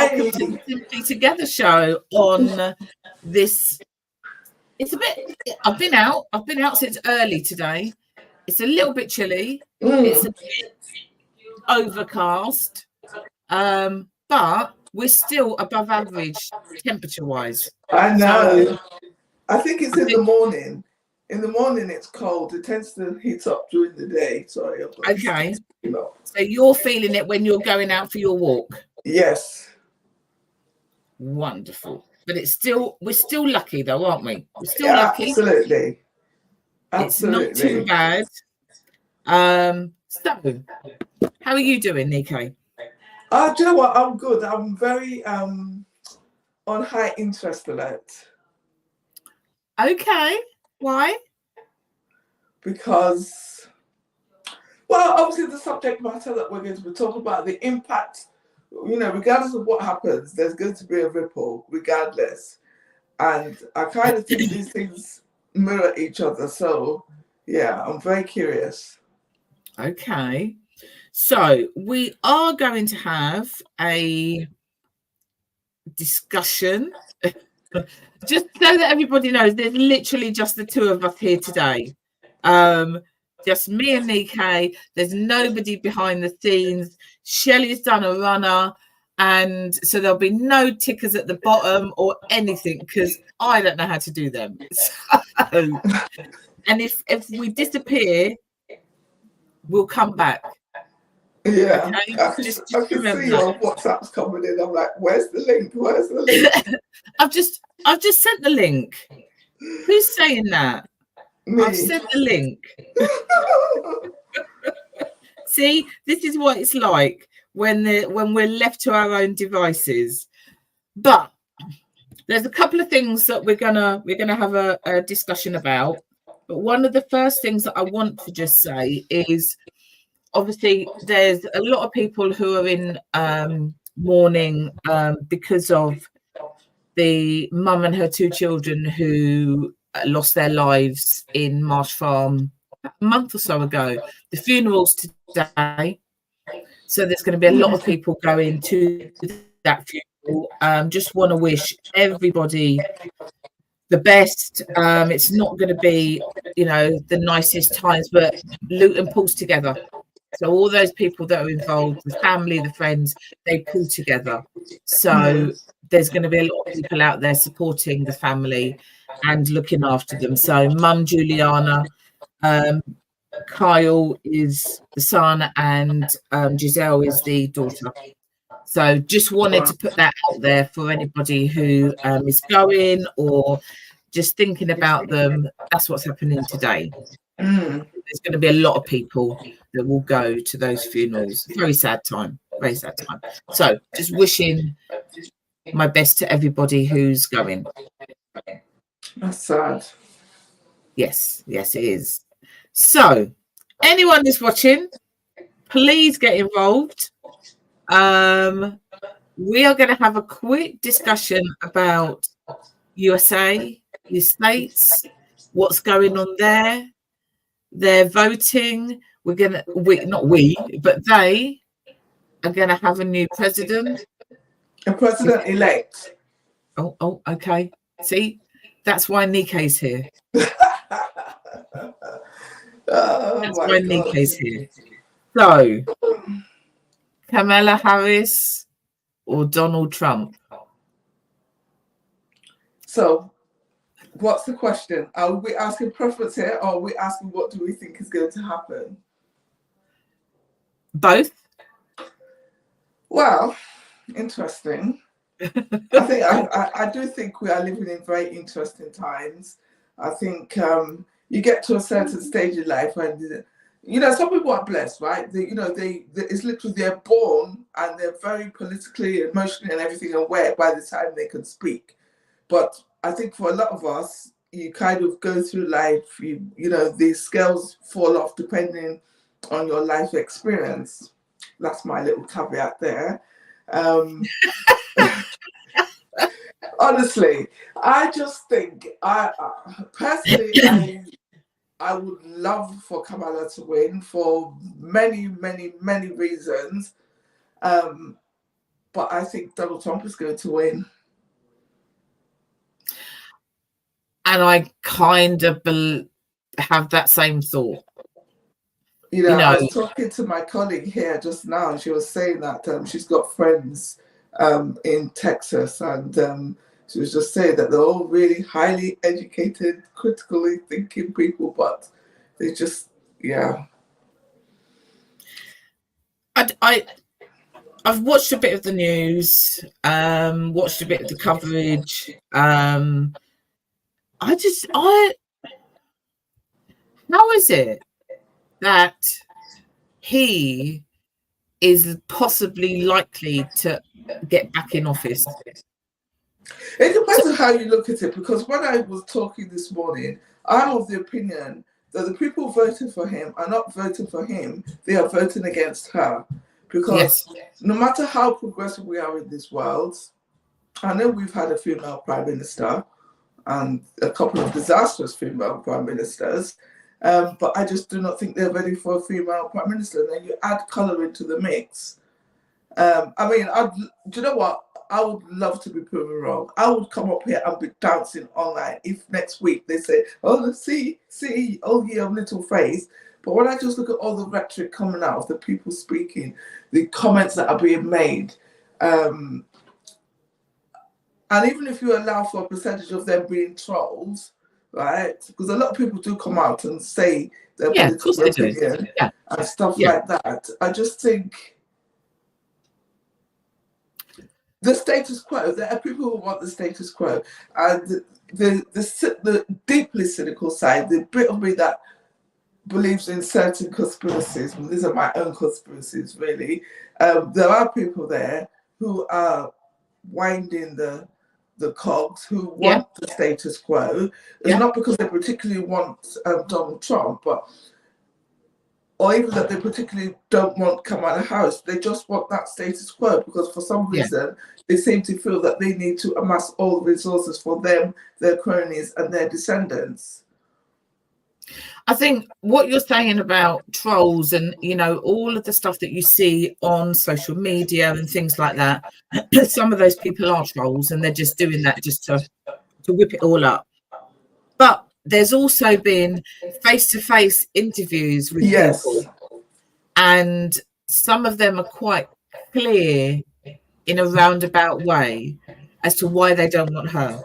welcome to the Simply Together show on this. It's a bit, I've been out since early today. It's a little bit chilly. It's a bit overcast, but we're still above average temperature wise. I know. So, I think it's in the morning. In the morning, it's cold. It tends to heat up during the day. Sorry. Okay. So you're feeling it when you're going out for your walk? Yes. Wonderful. But we're still lucky though, aren't we? We're still lucky. Absolutely. It's not too bad. So, how are you doing, Nico? Do you know what? I'm good. I'm very on high interest alert. Okay. Why? Because, well, obviously the subject matter that we're going to be talking about, the impact, regardless of what happens, there's going to be a ripple regardless. And I kind of think these things mirror each other. So, yeah, I'm very curious. Okay. So we are going to have a discussion. Just so that everybody knows, there's literally just the two of us here today. Just me and Nikkei. There's nobody behind the scenes. Shelley's done a runner, and so there'll be no tickers at the bottom or anything because I don't know how to do them. So, and if we disappear, we'll come back. Yeah, okay? I can see your WhatsApp's coming in. I'm like, where's the link? Where's the link? I've just sent the link. Who's saying that? Me. I've sent the link. See, this is what it's like when we're left to our own devices. But there's a couple of things that we're gonna have a discussion about. But one of the first things that I want to just say is, obviously, there's a lot of people who are in mourning because of the mum and her two children who lost their lives in Marsh Farm a month or so ago. The funeral's today, so there's going to be a lot of people going to that funeral. Just want to wish everybody the best. It's not going to be, the nicest times, but Luton pulls together. So all those people that are involved, the family, the friends, they pull together. So there's going to be a lot of people out there supporting the family and looking after them. So Mum Juliana, Kyle is the son, and Giselle is the daughter. So just wanted to put that out there for anybody who is going or just thinking about them. That's what's happening today. There's going to be a lot of people that will go to those funerals. Very sad time. Very sad time. So just wishing my best to everybody who's going. That's sad. Yes, it is. So anyone who's watching, please get involved. We are going to have a quick discussion about USA, the States, what's going on there. They're voting. They are going to have a new president. A president-elect. Oh, okay. See, that's why Nikkei's here. That's why Nikkei's here. So, Kamala Harris or Donald Trump? So, what's the question? Are we asking preference here, or are we asking what do we think is going to happen? Both. Well, interesting. I do think we are living in very interesting times. I think you get to a certain stage in life when some people are blessed, right? It's literally they're born and they're very politically, emotionally, and everything aware by the time they can speak. But I think for a lot of us, you kind of go through life, the scales fall off depending on your life experience. That's my little caveat there. Honestly, I just think, personally, I would love for Kamala to win for many, many, many reasons. but I think Donald Trump is going to win. And I kind of have that same thought. I was talking to my colleague here just now, and she was saying that she's got friends in Texas, and she was just saying that they're all really highly educated, critically thinking people, but they just, I've watched a bit of the news, watched a bit of the coverage. How is it that he is possibly likely to get back in office? It depends on how you look at it, because when I was talking this morning, I'm of the opinion that the people voting for him are not voting for him, they are voting against her. Because no matter how progressive we are in this world, I know we've had a female prime minister and a couple of disastrous female prime ministers, but I just do not think they're ready for a female prime minister. And then you add colour into the mix. I mean, do you know what? I would love to be proven wrong. I would come up here and be dancing online if next week they say, oh, see, oh, yeah, little face. But when I just look at all the rhetoric coming out of the people speaking, the comments that are being made, and even if you allow for a percentage of them being trolls, right? Because a lot of people do come out and say their political opinion and stuff like that. I just think the status quo, there are people who want the status quo. And the deeply cynical side, the bit of me that believes in certain conspiracies, and these are my own conspiracies really, there are people there who are winding the cogs, who want the status quo. It's not because they particularly want Donald Trump, or even that they particularly don't want Kamala Harris. They just want that status quo because for some reason they seem to feel that they need to amass all the resources for them, their cronies and their descendants. I think what you're saying about trolls and, all of the stuff that you see on social media and things like that, some of those people are trolls and they're just doing that just to whip it all up. But there's also been face-to-face interviews with people, and some of them are quite clear in a roundabout way as to why they don't want her.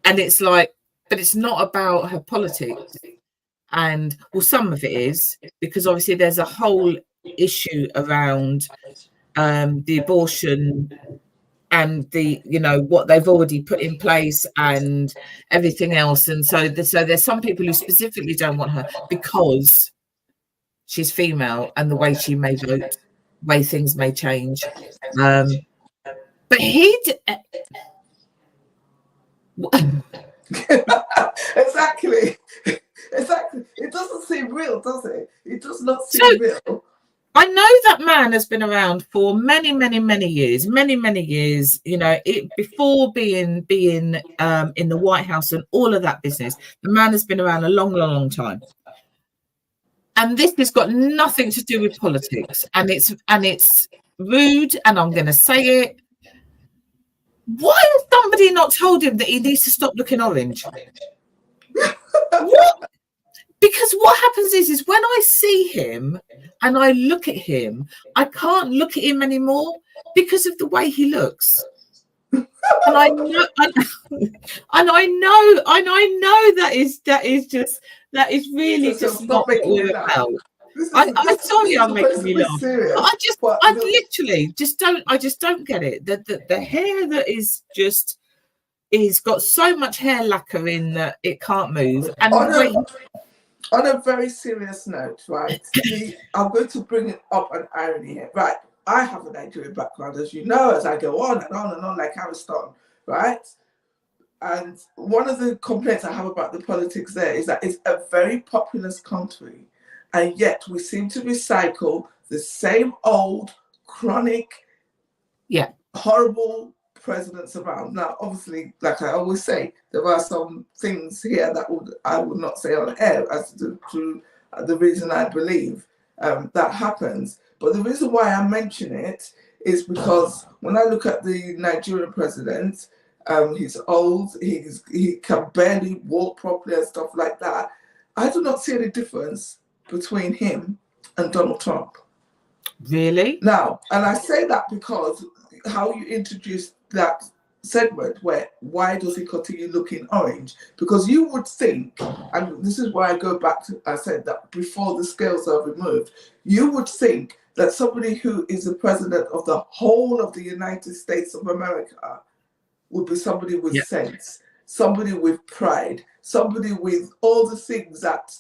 And it's like, but it's not about her politics. And well, some of it is, because obviously there's a whole issue around the abortion and the what they've already put in place and everything else. And so there's some people who specifically don't want her because she's female and the way she may vote, way things may change. But Exactly. It doesn't seem real, does it? It does not seem real. I know that man has been around for many years, before being in the White House and all of that business. The man has been around a long time. And this has got nothing to do with politics. And it's rude, and I'm going to say it. Why has somebody not told him that he needs to stop looking orange? What? Because what happens is when I see him and I look at him, I can't look at him anymore because of the way he looks. And I know that is really just not what we're about. I'm sorry I'm making you laugh. I literally just don't get it. The hair that is got so much hair lacquer in that it can't move. And on a very serious note, right? I'm going to bring it up an irony here. Right. I have a Nigerian background, as you know, as I go on and on and on like Ariston, right? And one of the complaints I have about the politics there is that it's a very populous country, and yet we seem to recycle the same old, chronic, horrible presidents around. Now, obviously, like I always say, there are some things here that I would not say on air as to the reason I believe that happens. But the reason why I mention it is because when I look at the Nigerian president, he's old, he can barely walk properly and stuff like that. I do not see any difference between him and Donald Trump. Really? Now, and I say that because how you introduced that segment where why does he continue looking orange? Because you would think, and this is why I go back to, I said that before the scales are removed, you would think that somebody who is the president of the whole of the United States of America would be somebody with sense, somebody with pride, somebody with all the things that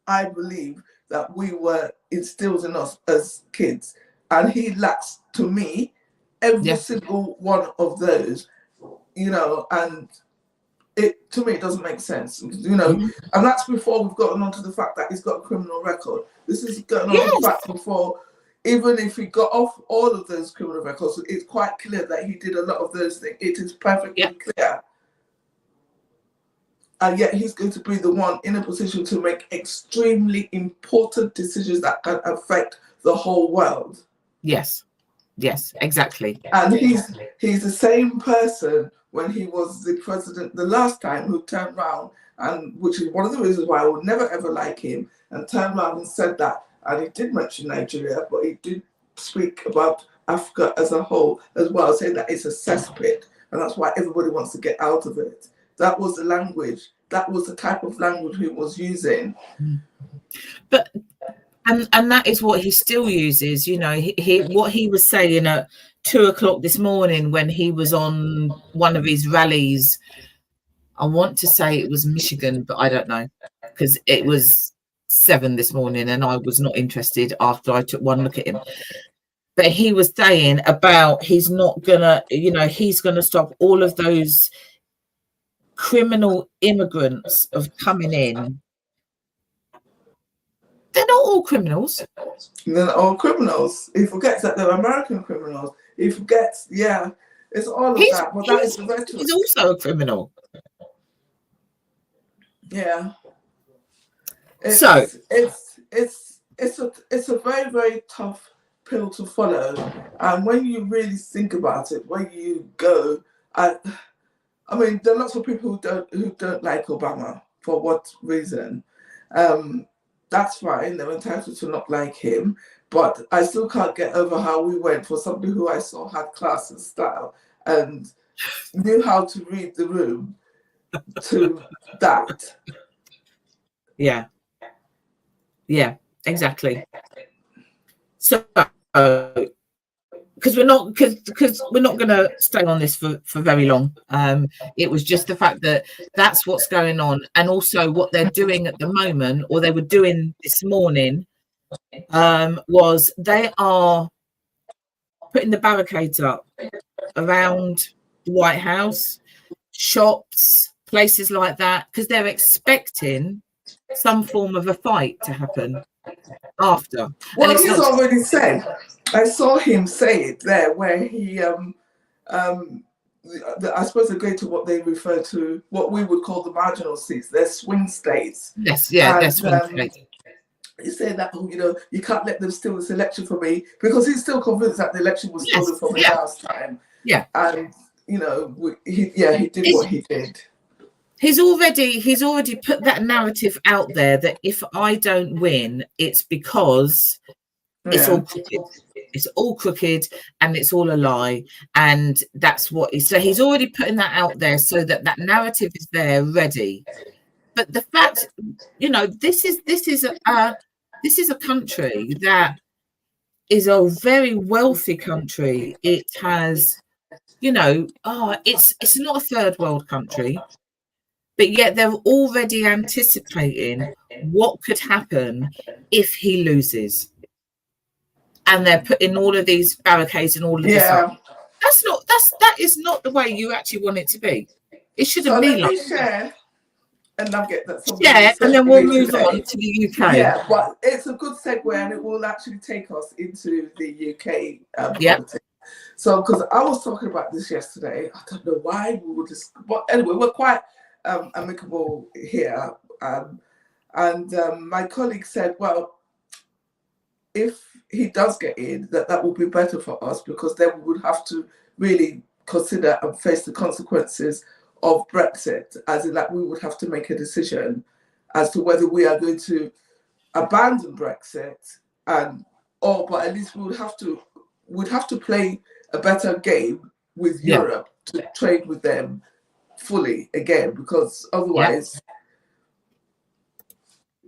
I believe that we were instilled in us as kids. And he lacks, to me, every single one of those, you know, and it, to me, it doesn't make sense, you know, and that's before we've gotten onto the fact that he's got a criminal record. This is going on to the fact before, even if he got off all of those criminal records, it's quite clear that he did a lot of those things. It is perfectly clear. And yet he's going to be the one in a position to make extremely important decisions that can affect the whole world. Yes. Yes, exactly. And he's the same person when he was the president the last time who turned around, and which is one of the reasons why I would never ever like him, and turned around and said that. And he did mention Nigeria, but he did speak about Africa as a whole as well, saying that it's a cesspit, and that's why everybody wants to get out of it. That was the language. That was the type of language he was using. But and that is what he still uses. You know, he what he was saying at 2 o'clock this morning when he was on one of his rallies. I want to say it was Michigan, but I don't know, because it was 7 this morning and I was not interested after I took one look at him. But he was saying about he's not gonna, you know, he's gonna stop all of those criminal immigrants of coming in. They're not all criminals. They're not all criminals. He forgets that they're American criminals. He forgets, it's all of that. But that is the rhetoric. He's also a criminal. Yeah. It's a very, very tough pill to follow. And when you really think about it, when you go, I mean, there are lots of people who don't like Obama for what reason. That's fine. They're entitled to not like him. But I still can't get over how we went for somebody who I saw had class and style and knew how to read the room to that. Yeah. Yeah, exactly. So because we're not going to stay on this for very long. It was just the fact that that's what's going on, and also what they're doing at the moment, or they were doing this morning, was they are putting the barricades up around the White House, shops, places like that, because they're expecting some form of a fight to happen after. Well, he's already said. I saw him say it there, where he, I suppose they're going to what they refer to, what we would call the marginal seats. They're swing states. Yes, yeah, they're swing states. He said that, you know, you can't let them steal this election from me, because he's still convinced that the election was stolen from me last time. Yeah, and you know, he did what he did. He's already put that narrative out there that if I don't win, it's because it's all crooked. It's all crooked and it's all a lie. And that's what he's already putting that out there so that that narrative is there ready. But the fact, you know, this is a country that is a very wealthy country. It has, you know, it's not a third world country. But yet they're already anticipating what could happen if he loses. And they're putting all of these barricades and all of this up. That is not the way you actually want it to be. It shouldn't be like that. And I'll get that. Yeah, and then we'll move on to the UK. Yeah, but it's a good segue, and it will actually take us into the UK politics. So, because I was talking about this yesterday, I don't know why we were just, but anyway, we're quite amicable here. And my colleague said, well, if he does get in, that will be better for us, because then we would have to really consider and face the consequences of Brexit, as in that we would have to make a decision as to whether we are going to abandon Brexit, but at least we would have to play a better game with Europe to trade with them fully again, because otherwise,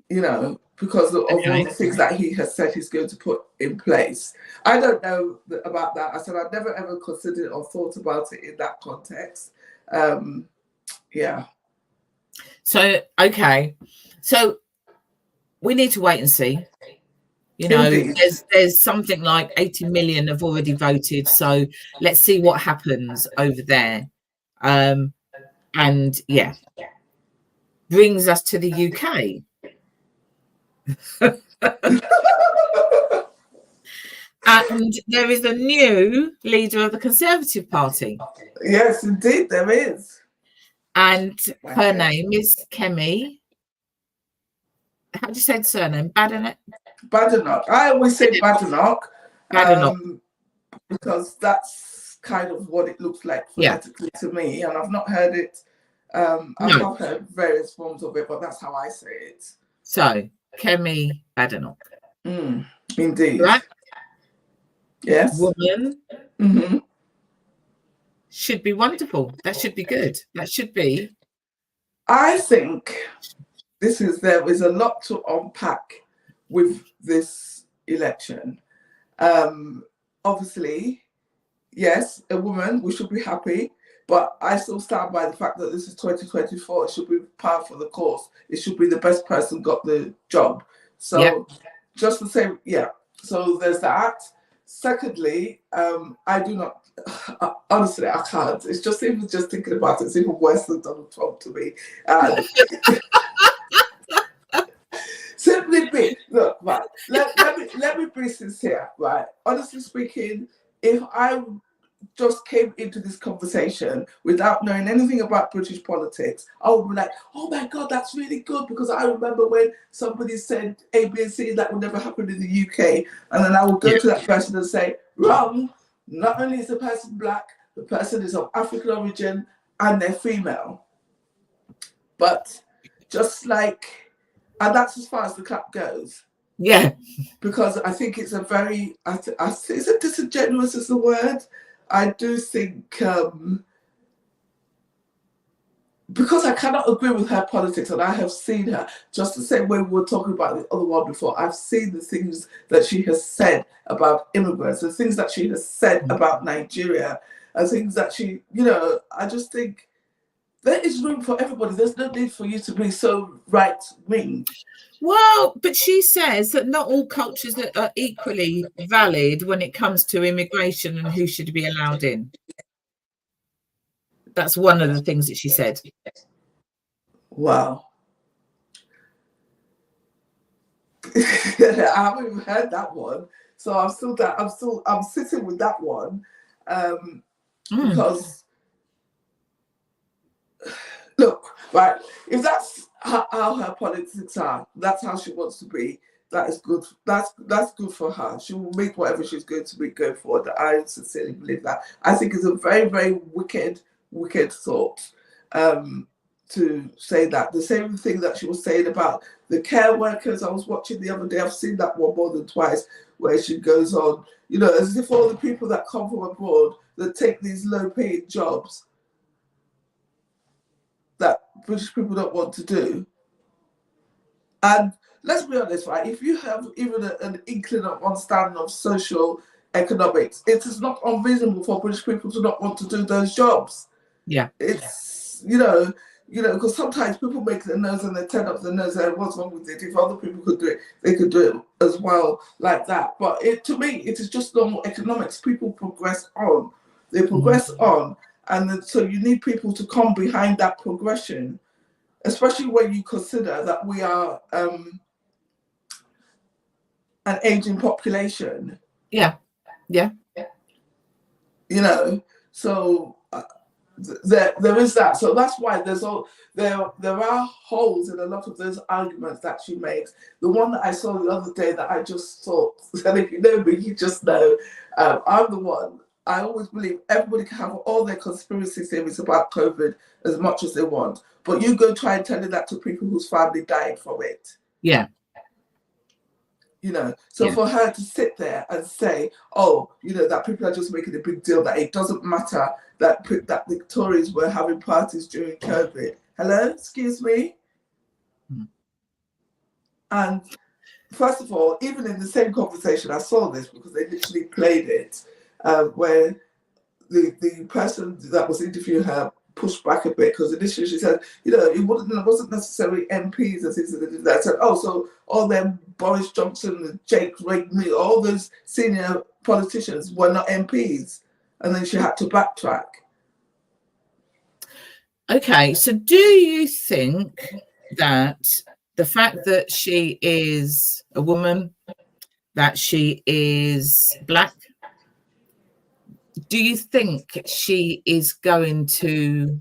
because of all the things that he has said he's going to put in place. I don't know about that. I said I've never ever considered or thought about it in that context. So, okay. So we need to wait and see. There's something like 80 million have already voted. So let's see what happens over there. And brings us to the UK. And there is a new leader of the Conservative Party. Yes, indeed, there is. And her name is Kemi. How do you say the surname? Badenoch? Badenoch. I always say Badenoch. Badenoch. Because that's kind of what it looks like phonetically to me. And I've not heard it. I have heard various forms of it, but that's how I say it. So, Kemi Badenoch. Indeed. Right? Yes. Woman. Mm-hmm. Should be wonderful. That should be good. That should be. I think there is a lot to unpack with this election. Obviously, yes, a woman, we should be happy, but I still stand by the fact that this is 2024. It should be par for the course. It should be the best person got the job. So just the same, so there's that. Secondly, I do not, honestly, I can't. It's just even just thinking about it, it's even worse than Donald Trump to me. Simply be, look, right, let me be sincere, right? Honestly speaking, if I just came into this conversation without knowing anything about British politics, I would be like, oh my God, that's really good, because I remember when somebody said A, B, and C, that would never happen in the UK. And then I would go to that person and say, wrong, not only is the person black, the person is of African origin and they're female. But just like, and that's as far as the clap goes. Yeah. Because I think it's a very, is it disingenuous is the word? I do think, because I cannot agree with her politics, and I have seen her, just the same way we were talking about the other one before, I've seen the things that she has said about immigrants, the things that she has said about Nigeria, and things that she, I just think there is room for everybody. There's no need for you to be so right-wing. Well, but she says that not all cultures are equally valid when it comes to immigration and who should be allowed in. That's one of the things that she said. Wow. I haven't even heard that one. So I'm sitting with that one. Because look, right, if that's how her politics are, that's how she wants to be, that is good. That's good for her. She will make whatever she's going to be going forward. I sincerely believe that. I think it's a very, very wicked thought to say that. The same thing that she was saying about the care workers I was watching the other day, I've seen that one more than twice, where she goes on, as if all the people that come from abroad that take these low-paying jobs that British people don't want to do. And let's be honest, right? If you have even an inkling of understanding of social economics, it is not unreasonable for British people to not want to do those jobs. Yeah. It's, because sometimes people make their nose and they turn up their nose and what's wrong with it? If other people could do it, they could do it as well like that. But to me, it is just normal economics. People progress on. They progress on. And then, so you need people to come behind that progression, especially when you consider that we are an aging population. Yeah. So there is that. So that's why there are holes in a lot of those arguments that she makes. The one that I saw the other day that I just thought, and if you know me, you just know, I'm the one. I always believe everybody can have all their conspiracy theories about COVID as much as they want, but you go try and tell that to people whose family died from it. Yeah. So for her to sit there and say, that people are just making a big deal, that it doesn't matter that the Tories were having parties during COVID. Hello, excuse me. And first of all, even in the same conversation, I saw this because they literally played it, where the person that was interviewing her pushed back a bit, because initially she said, it wasn't necessarily MPs and things like that. I said, so all them Boris Johnson and Jake Reagan, all those senior politicians were not MPs, and then she had to backtrack. Okay, so do you think that the fact that she is a woman, that she is black, do you think she is going to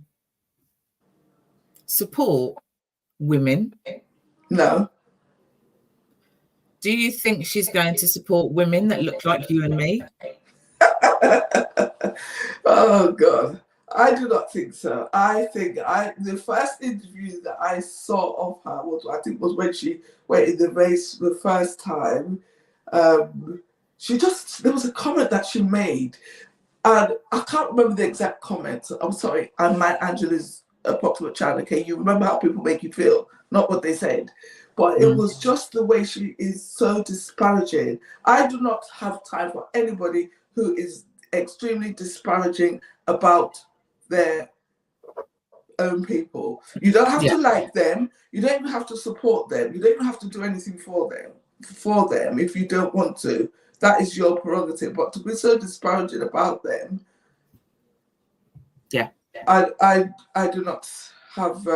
support women? No. Do you think she's going to support women that look like you and me? Oh, God. I do not think so. I think the first interview that I saw of her was when she went in the race the first time. There was a comment that she made, and I can't remember the exact comment. I'm sorry. I'm my Angela's approximate child. Okay, you remember how people make you feel, not what they said. But it was just the way she is so disparaging. I do not have time for anybody who is extremely disparaging about their own people. You don't have to like them. You don't even have to support them. You don't even have to do anything for them if you don't want to. That is your prerogative. But to be so disparaging about them, I do not have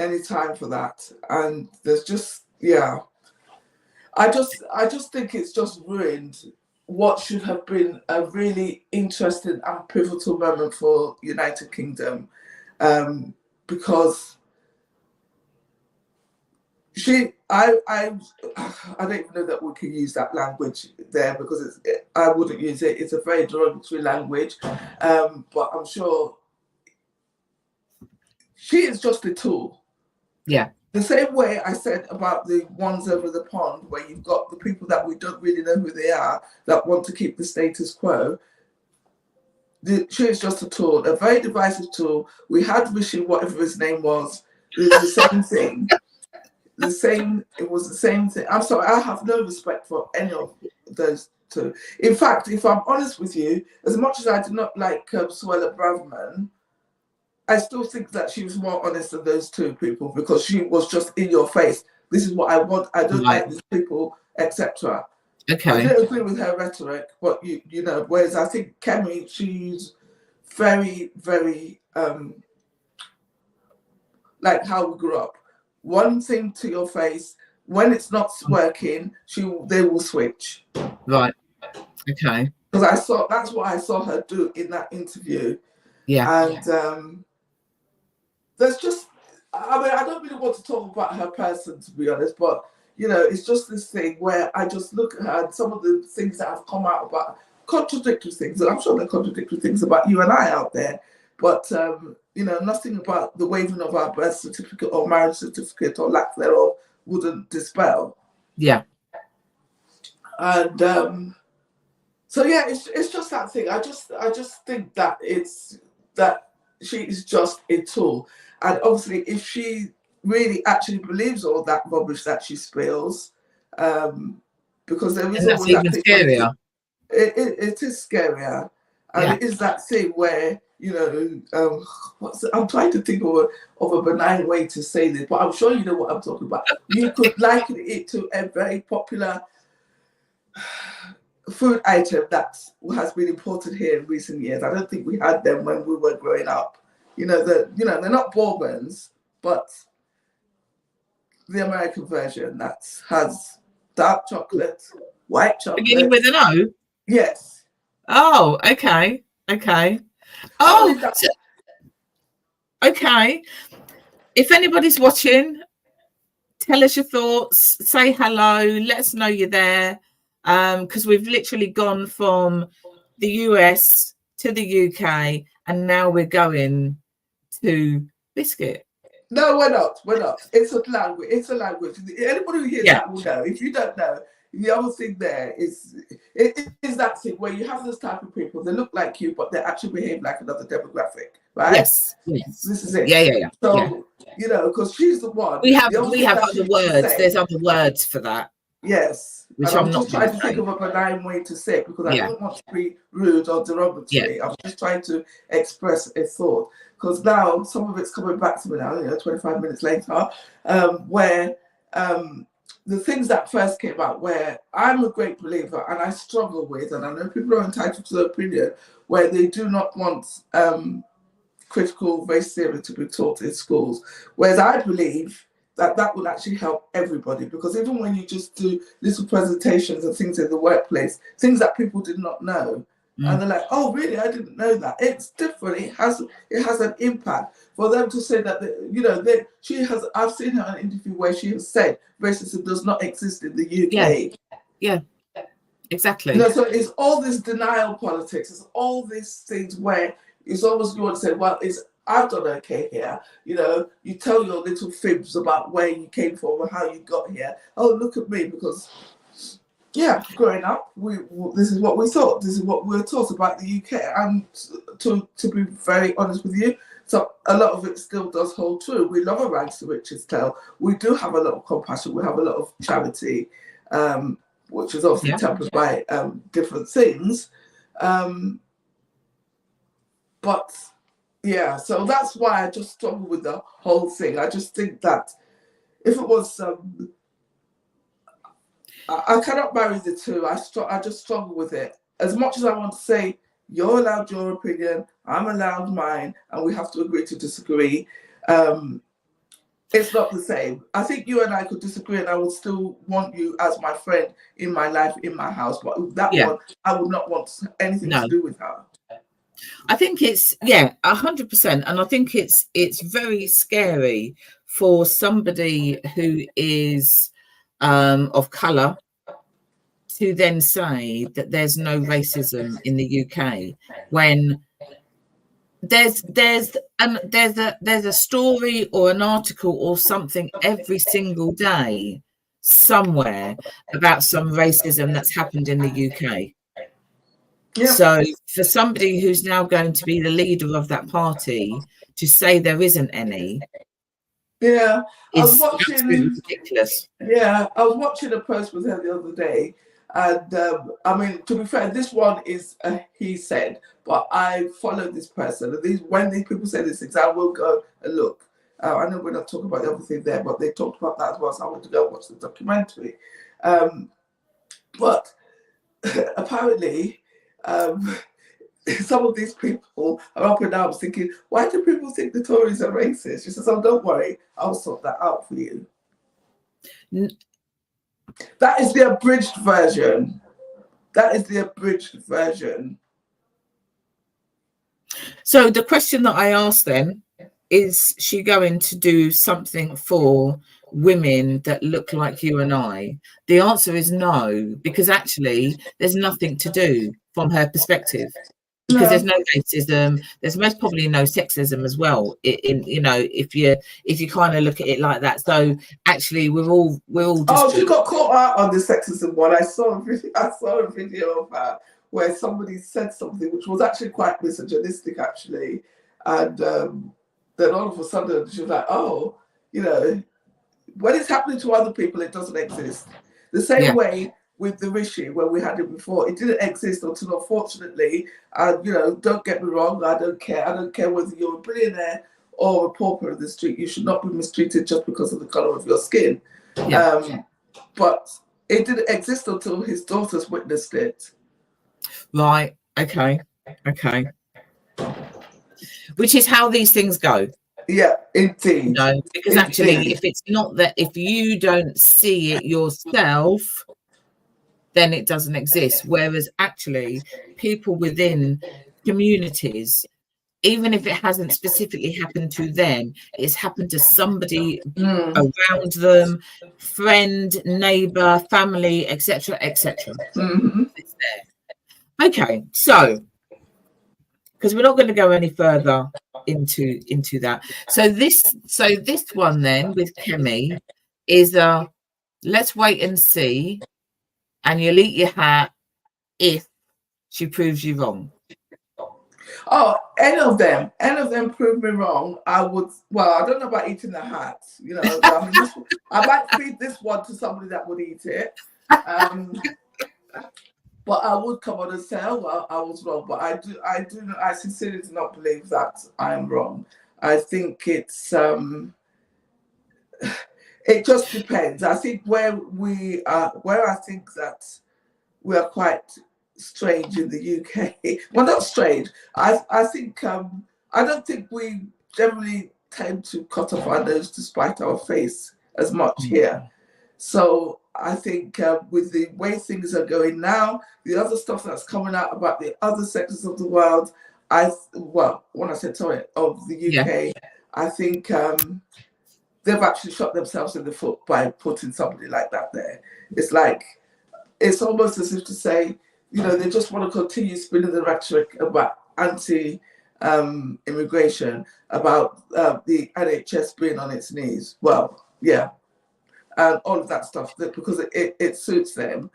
any time for that. And there's just I just think it's just ruined what should have been a really interesting and pivotal moment for United Kingdom, because I don't even know that we can use that language there, because I wouldn't use it. It's a very derogatory language, but I'm sure she is just a tool. Yeah. The same way I said about the ones over the pond, where you've got the people that we don't really know who they are, that want to keep the status quo. She is just a tool, a very divisive tool. We had Rishi, whatever his name was, it was the same thing. It was the same thing. I'm sorry, I have no respect for any of those two. In fact, if I'm honest with you, as much as I did not like Suella Braverman, I still think that she was more honest than those two people, because she was just in your face. This is what I want. I don't like these people, etc. Okay. I don't agree with her rhetoric, but you know. Whereas I think Kemi, she's very, very like how we grew up. One thing to your face. When it's not working, they will switch. Right. Okay. Because that's what I saw her do in that interview. Yeah. And there's just, I mean, I don't really want to talk about her person, to be honest, but, you know, it's just this thing where I just look at her and some of the things that have come out about contradictory things, and I'm sure there are contradictory things about you and I out there, but, you know, nothing about the waiving of our birth certificate or marriage certificate or lack thereof wouldn't dispel. Yeah. And so, yeah, it's just that thing. I just think that she is just a tool. And obviously, if she really actually believes all that rubbish that she spills, because there is always that thing. Scarier. It is scarier. And it is that thing where, you know, I'm trying to think of a benign way to say this, but I'm sure you know what I'm talking about. You could liken it to a very popular food item that has been imported here in recent years. I don't think we had them when we were growing up. You know, they're not bourbons, but the American version that has dark chocolate, white chocolate. Beginning with an O? Yes. Oh, okay. Okay. Oh, okay. If anybody's watching, tell us your thoughts, say hello, let us know you're there, because we've literally gone from the US to the UK, and now we're going to Biscuit. No, we're not. We're not. It's a language. It's a language. Anybody who hears that will know. If you don't know, the other thing there is that thing where you have this type of people. They look like you, but they actually behave like another demographic, right? Yes. This is it. Yeah. So you know, because she's the one. We have other words. There's other words for that. Yes. Which and I'm just trying to think of a benign way to say it, because I don't want to be rude or derogatory. I'm just trying to express a thought. Because now some of it's coming back to me now, 25 minutes later, where the things that first came out, where I'm a great believer and I struggle with, and I know people are entitled to their opinion, where they do not want critical race theory to be taught in schools. Whereas I believe that would actually help everybody, because even when you just do little presentations and things in the workplace, things that people did not know, and they're like, oh, really? I didn't know that. It's different. It has an impact for them to say that, I've seen her in an interview where she has said racism does not exist in the UK. Yeah, exactly. So it's all this denial politics. It's all these things where it's almost, you want to say, well, I've done okay here. You tell your little fibs about where you came from and how you got here. Oh, look at me, because growing up, this is what we thought. This is what we were taught about the UK. And to be very honest with you, so a lot of it still does hold true. We love a rags to riches tale. We do have a lot of compassion. We have a lot of charity, which is obviously tempered by different things. But so that's why I just struggle with the whole thing. I just think that if it was, I cannot marry the two. I just struggle with it. As much as I want to say, you're allowed your opinion, I'm allowed mine, and we have to agree to disagree, it's not the same. I think you and I could disagree, and I would still want you as my friend in my life, in my house. But that one, I would not want anything to do with her. I think it's 100%, and I think it's very scary for somebody who is of colour to then say that there's no racism in the UK when there's a story or an article or something every single day somewhere about some racism that's happened in the UK. So for somebody who's now going to be the leader of that party to say there isn't any, I was watching, absolutely ridiculous. I was watching a post with her the other day, and I mean, to be fair, this one is he said, but I follow this person, and when these people say these things, I will go and look. I know we're not talking about the other thing there, but they talked about that as well, so I went to go watch the documentary. But apparently, some of these people are up and down thinking, why do people think the Tories are racist? She says, oh, don't worry, I'll sort that out for you. That is the abridged version. So the question that I asked then, is she going to do something for women that look like you and I? The answer is no, because actually there's nothing to do from her perspective, because there's no racism, there's most probably no sexism as well, if you kind of look at it like that. So actually we're all just she got caught out on the sexism one. I saw a video of her where somebody said something which was actually quite misogynistic actually, and then all of a sudden she was like, oh, when it's happening to other people, it doesn't exist. The same way with the Rishi, when we had it before, it didn't exist until, unfortunately, and don't get me wrong, I don't care whether you're a billionaire or a pauper in the street. You should not be mistreated just because of the colour of your skin. But it didn't exist until his daughters witnessed it. Right. Okay. Which is how these things go. Yeah, indeed. Because actually, if it's not that, if you don't see it yourself, then it doesn't exist. Whereas actually, people within communities even if it hasn't specifically happened to them, it's happened to somebody around them, friend, neighbor, family, etc., etc. It's there. Okay, so because we're not going to go any further into that. So this one then with Kemi is let's wait and see, and you'll eat your hat if she proves you wrong. Oh, any of them prove me wrong, I would. Well, I don't know about eating the hat. You know, I mean, I might feed this one to somebody that would eat it. But I would come on and say, oh, well, I was wrong. But I sincerely do not believe that I am wrong. I think it's it just depends. I think where I think that we are quite strange in the UK. Well, not strange. I think I don't think we generally tend to cut off our nose to spite our face as much here. So I think with the way things are going now, the other stuff that's coming out about the other sectors of the world, when I said sorry, of the UK, I think they've actually shot themselves in the foot by putting somebody like that there. It's like, it's almost as if to say, you know, they just want to continue spinning the rhetoric about anti-immigration, about the NHS being on its knees. Well, yeah. And all of that stuff, because it suits them.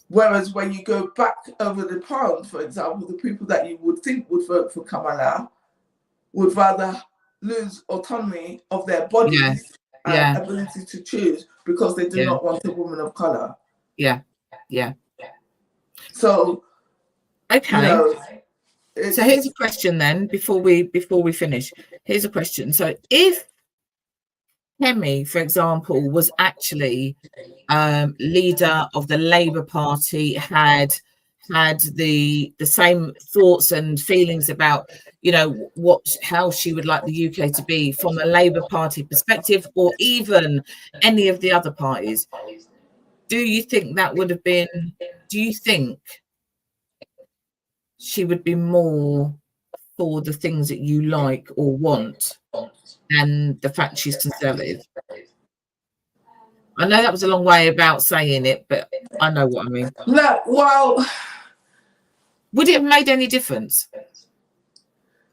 Whereas when you go back over the pond, for example, the people that you would think would vote for Kamala would rather lose autonomy of their bodies and ability to choose because they do not want a woman of color. Yeah. So, okay. You know, so here's a question then before we finish. Here's a question. So if Kemi, for example, was actually leader of the Labour Party, had the same thoughts and feelings about, you know, how she would like the UK to be from a Labour Party perspective, or even any of the other parties, do you think that would have been? Do you think she would be more for the things that you like or want, and the fact she's conservative? I know that was a long way about saying it, but I know what I mean. No, well, would it have made any difference,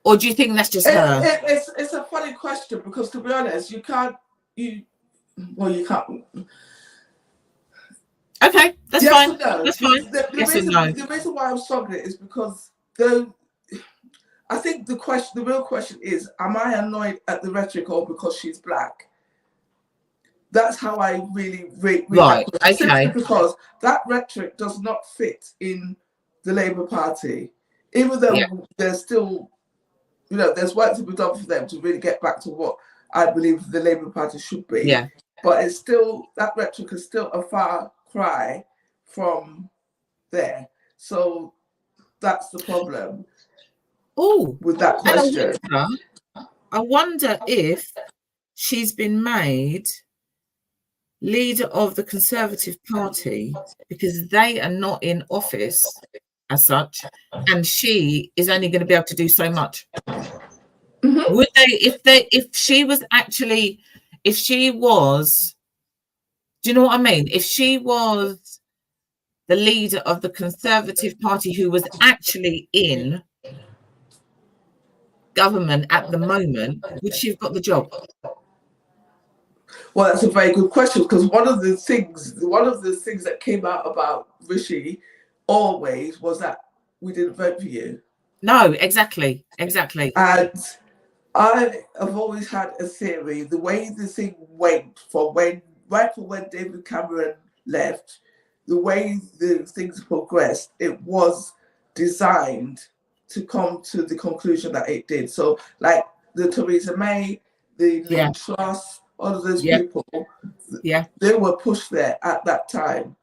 or do you think that's just her? It's a funny question, because to be honest, you can't. Okay, that's yes fine. No. That's fine. The reason why I'm struggling is because I think the real question is, am I annoyed at the rhetoric or because she's black? That's how I really read right. That. Okay. Simply because that rhetoric does not fit in the Labour Party, even though there's still, you know, there's work to be done for them to really get back to what I believe the Labour Party should be. Yeah. But it's still, that rhetoric is still a far cry from there. So that's the problem. Oh, with that question. I wonder if she's been made leader of the Conservative Party because they are not in office as such, and she is only going to be able to do so much. Would if she was, do you know what I mean? If she was the leader of the Conservative Party who was actually in government at the moment, would she have got the job? Well, that's a very good question, because one of the things that came out about Rishi always was that we didn't vote for you. No, exactly. And I have always had a theory, the way the thing went from when David Cameron left, the way the things progressed, it was designed to come to the conclusion that it did. So, like the Theresa May, the Liz Truss, all of those people, they were pushed there at that time.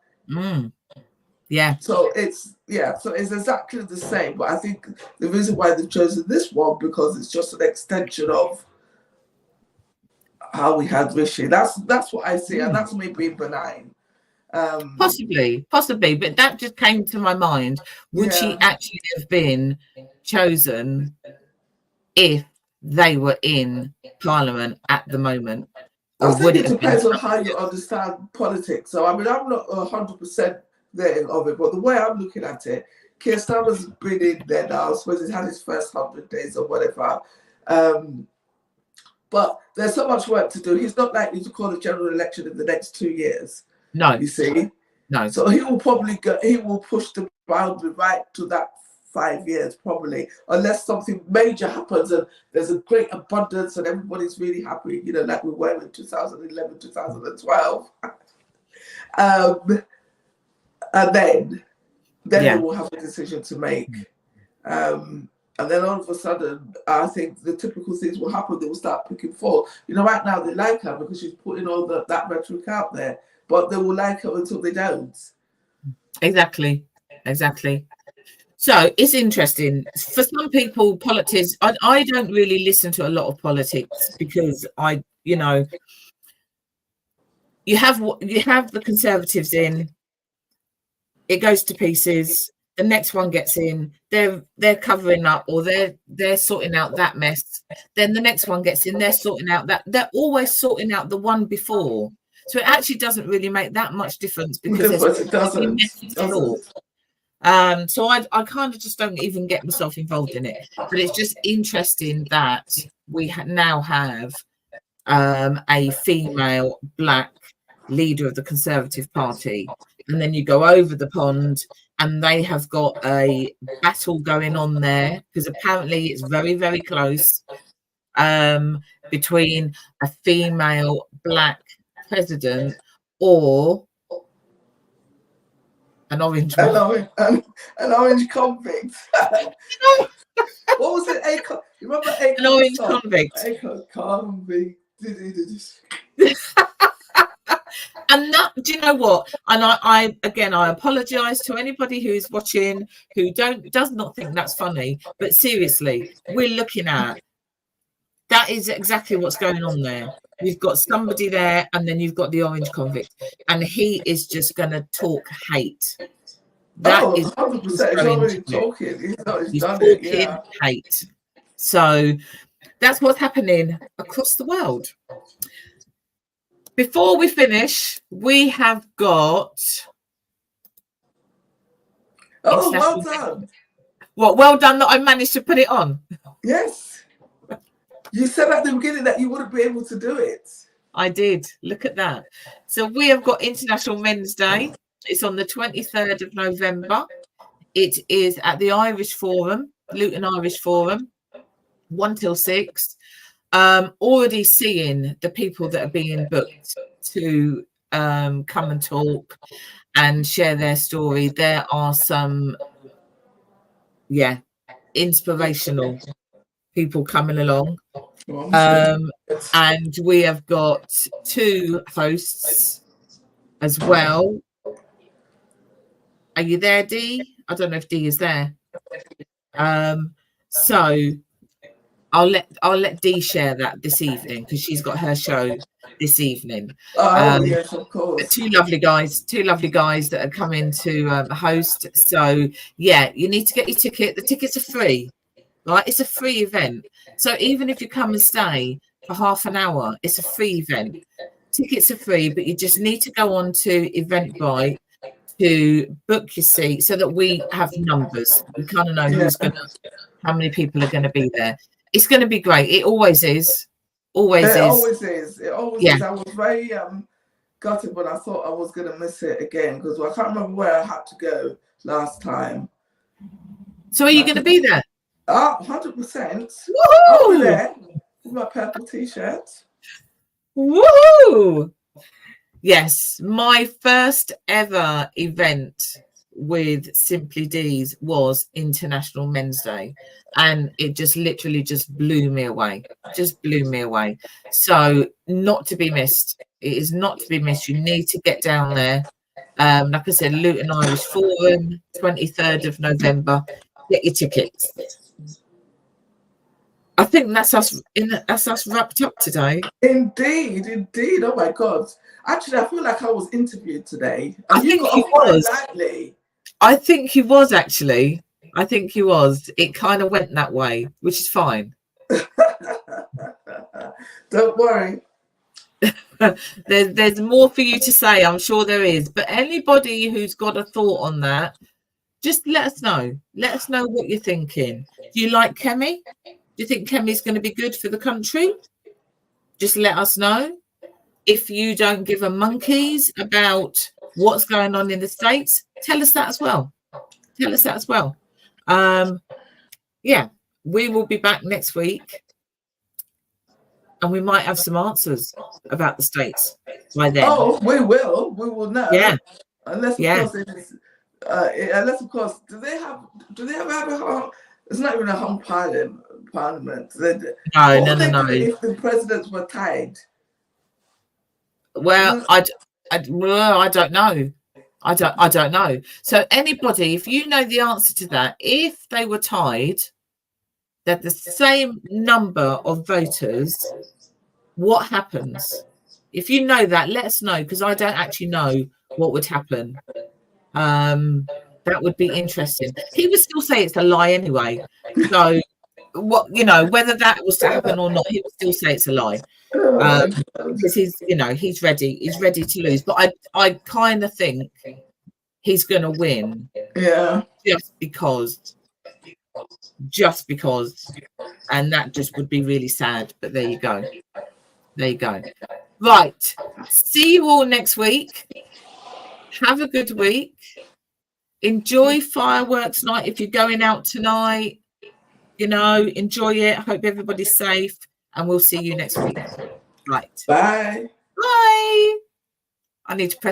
So it's exactly the same. But I think the reason why they've chosen this one, because it's just an extension of how we had Rishi. That's what I see, and that's me being benign. Possibly, but that just came to my mind. Would she actually have been chosen if they were in Parliament at the moment? I Or think would it it have been depends on how you understand politics. So, I mean, I'm not 100% there of it, but the way I'm looking at it, Keir Starmer's been in there now. I suppose he's had his first 100 days or whatever. But there's so much work to do. He's not likely to call a general election in the next 2 years. No. You see? No. So he will probably he will push the boundary right to that 5 years, probably, unless something major happens and there's a great abundance and everybody's really happy, you know, like we were in 2011, 2012. And then we will have a decision to make. And then all of a sudden, I think the typical things will happen. They will start picking fault. You know, right now they like her because she's putting all that rhetoric out there, but they will like her until they don't. Exactly. So it's interesting. For some people, politics, I don't really listen to a lot of politics because you have the Conservatives in, it goes to pieces. The next one gets in, they're covering up, or they're sorting out that mess. Then the next one gets in, they're sorting out that. They're always sorting out the one before. So it actually doesn't really make that much difference because it doesn't. So I kind of just don't even get myself involved in it. But it's just interesting that we now have a female black leader of the Conservative Party, and then you go over the pond and they have got a battle going on there because apparently it's very, very close between a female black president or an orange one. An orange convict. What was it? You remember an orange convict? Convict. And that, do you know what? And I apologize to anybody who's watching who does not think that's funny. But seriously, we're looking at that is exactly what's going on there. You've got somebody there, and then you've got the orange convict, and he is just going to talk hate. That is 100%. He's already talking. He's done talking it. Yeah. Hate. So that's what's happening across the world. Before we finish, we have got. Oh, well done. What? Well done that I managed to put it on. Yes. You said at the beginning that you wouldn't be able to do it. I did. Look at that. So we have got International Men's Day. It's on the 23rd of November. It is at the Irish Forum, Luton Irish Forum, 1 till 6. Already seeing the people that are being booked to come and talk and share their story. There are some, inspirational people coming along. And we have got 2 hosts as well. Are you there, Dee? I don't know if Dee is there. So I'll let Dee share that this evening because she's got her show this evening. Yes, of course. 2 lovely guys that are coming to host. So you need to get your ticket. The tickets are free, right? It's a free event. So even if you come and stay for half an hour, it's a free event. Tickets are free, but you just need to go on to Eventbrite to book your seat so that we have numbers. We kind of know how many people are going to be there. It's going to be great. It always is. Always is. It always is. I was very gutted when I thought I was going to miss it again because I can't remember where I had to go last time. So are you going to be there? 100%. I'll be there with my purple t-shirt. Woohoo! Yes, my first ever event with Simply Deez was International Men's Day, and it just literally just blew me away. So not to be missed. It is not to be missed. You need to get down there. Like I said, Luton Irish Forum, 23rd of November. Get your tickets. I think that's us wrapped up today. Indeed. Oh my God. Actually, I feel like I was interviewed today. I think he was. Lightly. I think he was actually. I think he was. It kind of went that way, which is fine. Don't worry. There's more for you to say, I'm sure there is. But anybody who's got a thought on that, just let us know. Let us know what you're thinking. Do you like Kemi? Do you think Kemi's going to be good for the country? Just let us know. If you don't give a monkeys about what's going on in the States, tell us that as well. Tell us that as well. Yeah, we will be back next week. And we might have some answers about the States by then. Oh, we will. We will know. Yeah. Unless, of course, it is, unless, of course, do they have a it's not even a hung parliament. No. If the presidents were tied? Well, I don't know. I don't know. So anybody, if you know the answer to that, if they were tied, that the same number of voters, what happens? If you know that, let us know, because I don't actually know what would happen. That would be interesting. He would still say it's a lie anyway. So what, whether that was to happen or not, he would still say it's a lie. Because he's ready to lose. But I kind of think he's going to win. Yeah. Just because, and that just would be really sad. But there you go. Right. See you all next week. Have a good week. Enjoy fireworks night if you're going out tonight. Enjoy it. I hope everybody's safe, and we'll see you next week. Right. Bye. Bye. I need to press